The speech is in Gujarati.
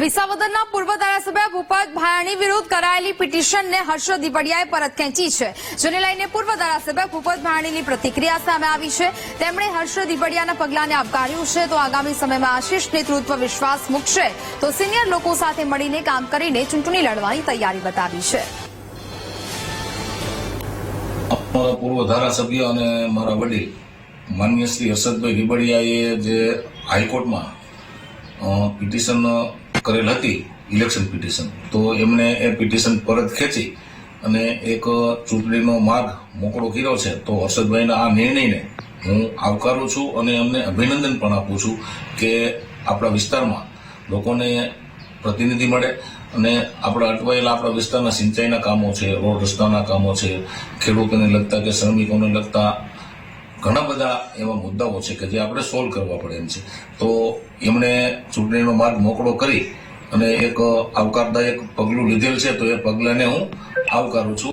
વિસાવદરના પૂર્વ ધારાસભ્ય ભૂપત ભાયાણી વિરુદ્ધ કરાયેલી પિટિશનને હર્ષ દીપડિયાએ પરત ખેંચી છે, જેને લઈને પૂર્વ ધારાસભ્ય ભૂપત ભાયાણીની પ્રતિક્રિયા સામે આવી છે। તેમણે હર્ષ દીપડિયાના પગલાંને આવકાર્યું છે, તો આગામી સમયમાં આશીષ નેતૃત્વ વિશ્વાસ મૂકશે તો સિનિયર લોકો સાથે મળીને કામ કરીને ચૂંટણી લડવાની તૈયારી બતાવી છે। મારા પૂર્વ ધારાસભ્ય અને મારા વડીલ માનનીય શ્રી હર્ષદભાઈ દીપડિયાએ જે હાઈકોર્ટમાં પિટિશન કરેલ હતી, ઇલેક્શન પિટિશન, તો એમને એ પિટિશન પરત ખેંચી અને એક ચૂંટણીનો માર્ગ મોકળો કર્યો છે। તો હર્ષદભાઈના આ નિર્ણયને હું આવકારું છું અને એમને અભિનંદન પણ આપું છું કે આપણા વિસ્તારમાં લોકોને પ્રતિનિધિ મળે અને આપણા અટવાયેલા આપણા વિસ્તારના સિંચાઈના કામો છે, રોડ રસ્તાના કામો છે, ખેડૂતોને લગતા કે શ્રમિકોને લગતા ઘણા બધા એવા મુદ્દાઓ છે કે જે આપણે સોલ્વ કરવા પડે એમ છે। તો એમણે ચૂંટણીનો માર્ગ મોકળો કરી અને એક આવકારદાયક પગલું લીધેલ છે, તો એ પગલાને હું આવકારું છું।